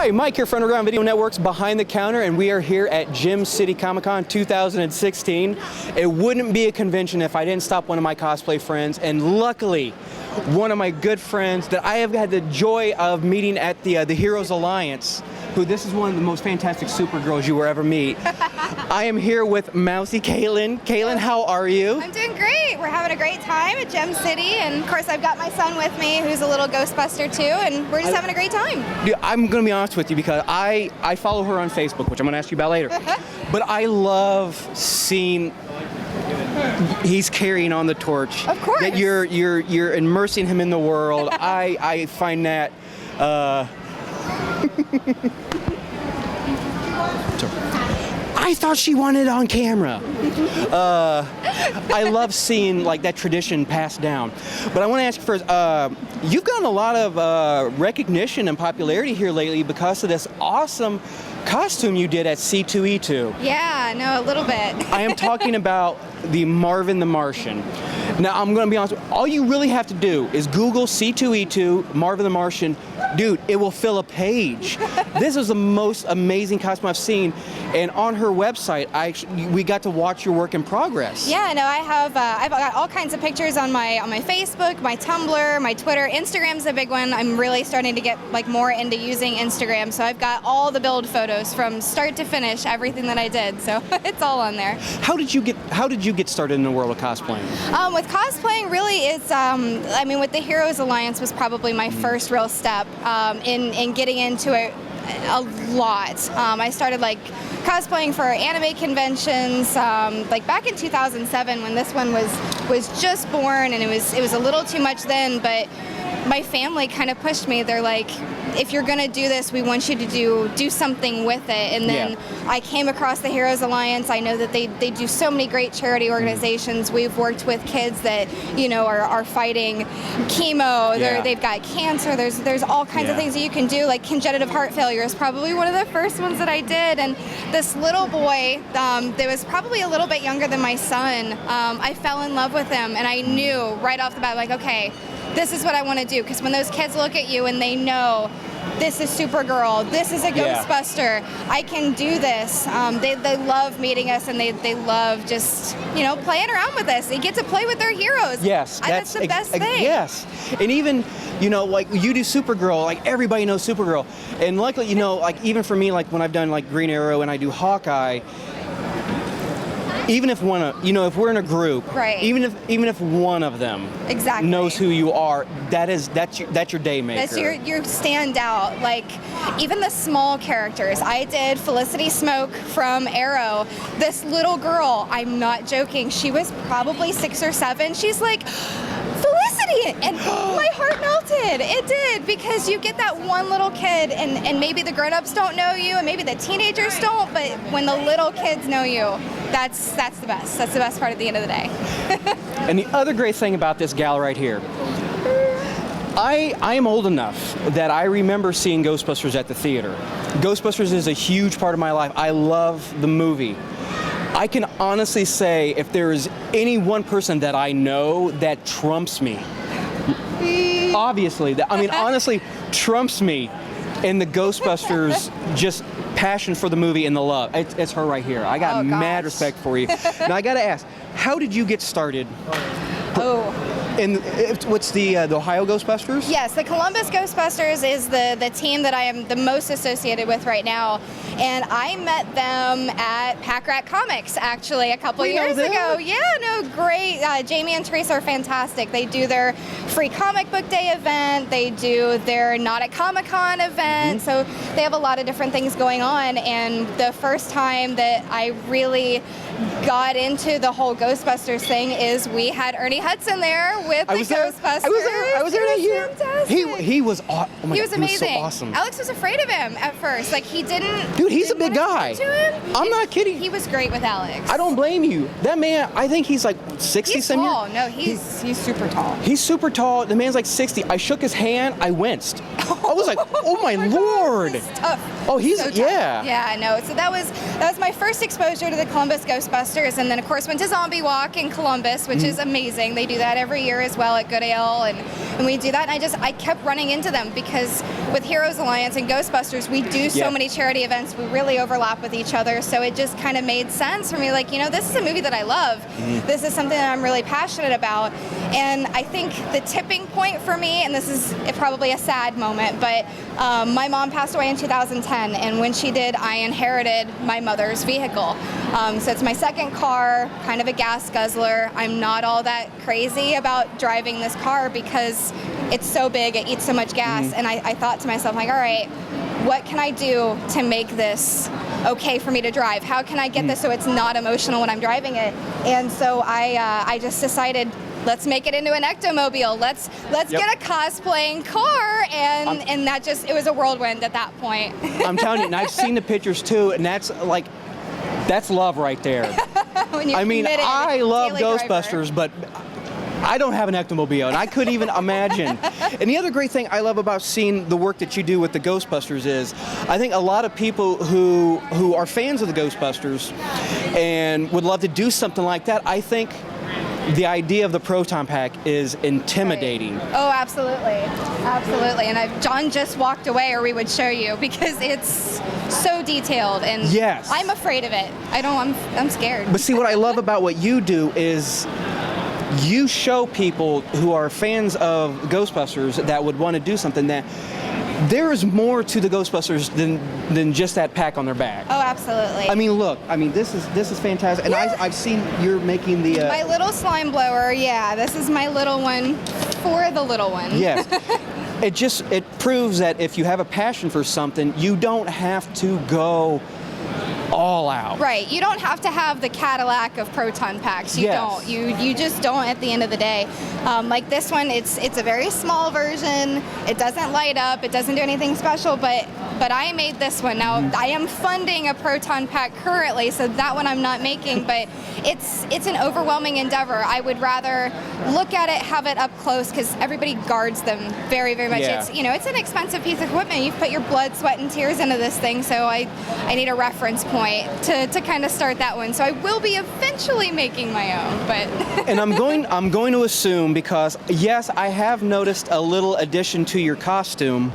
Hey, Mike here for Underground Video Network's Behind the Counter, and we are here at Gym City ComicCon 2016. It wouldn't be a convention if I didn't stop one of my cosplay friends, and luckily, one of my good friends that I have had the joy of meeting at the Heroes Alliance, who this is one of the most fantastic Supergirls you will ever meet. I am here with Mousey Caitlin. Caitlin, how are you? I'm doing great. We're having a great time at Gem City, and of course I've got my son with me who's a little Ghostbuster too, and we're just having a great time. Dude, I'm going to be honest with you because I follow her on Facebook, which I'm going to ask you about later. But I love seeing he's carrying on the torch. Of course. That you're immersing him in the world. I find that I thought she wanted it on camera. I love seeing like that tradition passed down. But I want to ask you first, you've gotten a lot of recognition and popularity here lately because of this awesome costume you did at C2E2. Yeah, no, a little bit. I am talking about the Marvin the Martian. Now, I'm going to be honest, all you really have to do is Google C2E2, Marvin the Martian. Dude, it will fill a page. This is the most amazing costume I've seen. And on her website, we got to watch your work in progress. Yeah, no, I've got all kinds of pictures on my Facebook, my Tumblr, my Twitter. Instagram's a big one. I'm really starting to get like more into using Instagram. So I've got all the build photos from start to finish, everything that I did. So it's all on there. How did you get started in the world of cosplaying? With cosplaying, really, it's I mean, with the Heroes Alliance was probably my first real step in getting into it a lot. I started like cosplaying for anime conventions like back in 2007 when this one was just born, and it was a little too much then, but my family kind of pushed me. They're like, if you're gonna do this, we want you to do something with it. And then I came across the Heroes Alliance. I know that they do so many great charity organizations. We've worked with kids that are fighting chemo. They've got cancer. There's all kinds of things that you can do. Like congenital heart failure is probably one of the first ones that I did. And this little boy that was probably a little bit younger than my son, I fell in love with him, and I knew right off the bat, like, okay, this is what I want to do, because when those kids look at you and they know this is Supergirl, this is a Ghostbuster, I can do this. They love meeting us, and they love just playing around with us. They get to play with their heroes. Yes, that's the best thing. Yes, and even like you do Supergirl, like everybody knows Supergirl, and luckily like even for me, like when I've done like Green Arrow and I do Hawkeye. Even if if we're in a group, right. Even if one of them knows who you are, that's your day maker. That's your standout. Like even the small characters. I did Felicity Smoke from Arrow. This little girl, I'm not joking, she was probably 6 or 7. She's like, Felicity, and my heart melted. It did, because you get that one little kid, and maybe the grown-ups don't know you, and maybe the teenagers don't, but when the little kids know you, that's the best. That's the best part at the end of the day. And the other great thing about this gal right here, I am old enough that I remember seeing Ghostbusters at the theater. Ghostbusters is a huge part of my life. I love the movie. I can honestly say if there is any one person that I know that trumps me, obviously, honestly trumps me in the Ghostbusters just passion for the movie and the love. It's her right here. I got mad respect for you. Now I gotta ask, how did you get started? What's the Ohio Ghostbusters? Yes, the Columbus Ghostbusters is the team that I am the most associated with right now, and I met them at Pack Rat Comics actually a couple years ago. Yeah, no, great. Jamie and Teresa are fantastic. They do their free comic book day event. They do their Not at ComicCon event. So they have a lot of different things going on. And the first time that I really got into the whole Ghostbusters thing is we had Ernie Hudson there with the Ghostbusters. I was there that year. Fantastic. He was he was amazing. He was so awesome. Alex was afraid of him at first. Like he didn't. Dude, he's a big guy. I'm not kidding. He was great with Alex. I don't blame you. That man, I think he's like 60 He's something. tall. No, he's super tall. He's super tall. The man's like 60. I shook his hand. I winced. I was like, oh my lord. He's tough. Oh, he's so tough. yeah. Yeah, I know. So that was my first exposure to the Columbus Ghostbusters, and then of course went to Zombie Walk in Columbus, which is amazing. They do that every year as well at Goodale, and we do that. And I kept running into them because with Heroes Alliance and Ghostbusters, we do so many charity events. We really overlap with each other. So it just kind of made sense for me. Like, this is a movie that I love. This is something that I'm really passionate about. And I think the tipping point for me, and this is probably a sad moment, but my mom passed away in 2010. And when she did, I inherited my mother's vehicle. So it's my second car, kind of a gas guzzler. I'm not all that crazy about driving this car because it's so big, it eats so much gas. And I thought to myself, like, all right, what can I do to make this okay for me to drive? How can I get this so it's not emotional when I'm driving it? And so I just decided, let's make it into an ectomobile. Let's get a cosplaying car, and that just, it was a whirlwind at that point. I'm telling you, and I've seen the pictures too, and that's love right there. I mean, I love Ghostbusters, but I don't have an ectomobile, and I couldn't even imagine. And the other great thing I love about seeing the work that you do with the Ghostbusters is, I think a lot of people who are fans of the Ghostbusters and would love to do something like that, I think the idea of the proton pack is intimidating. Right. Oh, absolutely. Absolutely. And John just walked away, or we would show you, because it's so detailed, and I'm afraid of it. I'm scared. But see, what I love about what you do is you show people who are fans of Ghostbusters that would want to do something that there is more to the Ghostbusters than just that pack on their back. Oh, absolutely. I mean, look. I mean, this is fantastic. And I've seen you're making the my little slime blower. Yeah, this is my little one for the little one. Yes. It proves that if you have a passion for something, you don't have to go all out. Right. You don't have to have the Cadillac of proton packs. You don't. You just don't at the end of the day. Like this one, it's a very small version. It doesn't light up. It doesn't do anything special, but I made this one. Now, I am funding a proton pack currently, so that one I'm not making, but it's an overwhelming endeavor. I would rather look at it, have it up close, because everybody guards them very, very much. Yeah. It's an expensive piece of equipment. You've put your blood, sweat, and tears into this thing, so I need a reference point to kind of start that one. So I will be eventually making my own, but and I'm going to assume, because yes, I have noticed a little addition to your costume.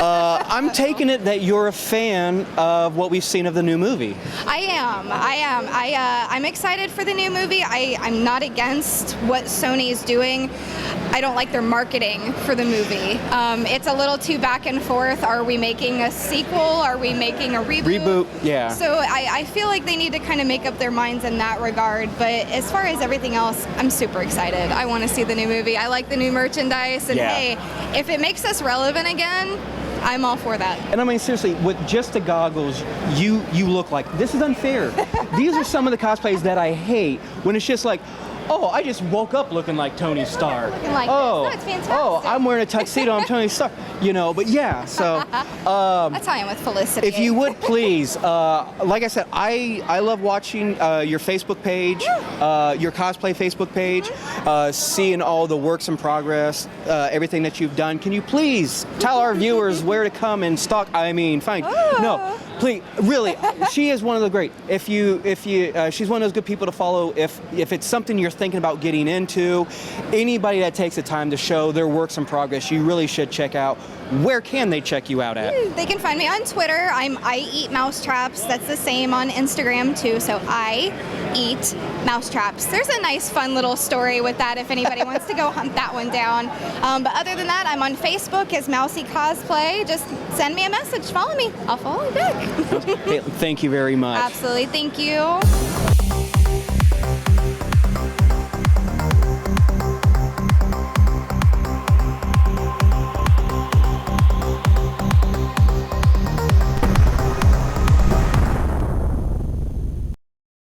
I'm taking it that you're a fan of what we've seen of the new movie. I am. I'm excited for the new movie. I'm not against what Sony's doing. I don't like their marketing for the movie. It's a little too back and forth. Are we making a sequel? Are we making a reboot? Yeah. So I feel like they need to kind of make up their minds in that regard. But as far as everything else, I'm super excited. I want to see the new movie. I like the new merchandise. And hey, if it makes us relevant again, I'm all for that. And I mean, seriously, with just the goggles, you look like, this is unfair. These are some of the cosplays that I hate, when it's just like, oh, I just woke up looking like Tony Stark. Looking like this. No, it's fantastic. Oh, I'm wearing a tuxedo, I'm Tony Stark. But yeah, so. That's how I am with Felicity. If you would please, like I said, I love watching your Facebook page, your cosplay Facebook page, seeing all the works in progress, everything that you've done. Can you please tell our viewers where to come and stalk? I mean, fine. No, please, really, she is one of the great. If you, she's one of those good people to follow. If it's something you're thinking about getting into, anybody that takes the time to show their works in progress, you really should check out. Where can they check you out at? They can find me on Twitter. I eat mousetraps. That's the same on Instagram too. So I eat mousetraps. There's a nice, fun little story with that if anybody wants to go hunt that one down. But other than that, I'm on Facebook as Mousey Cosplay. Just send me a message. Follow me. I'll follow you back. Hey, thank you very much. Absolutely. Thank you.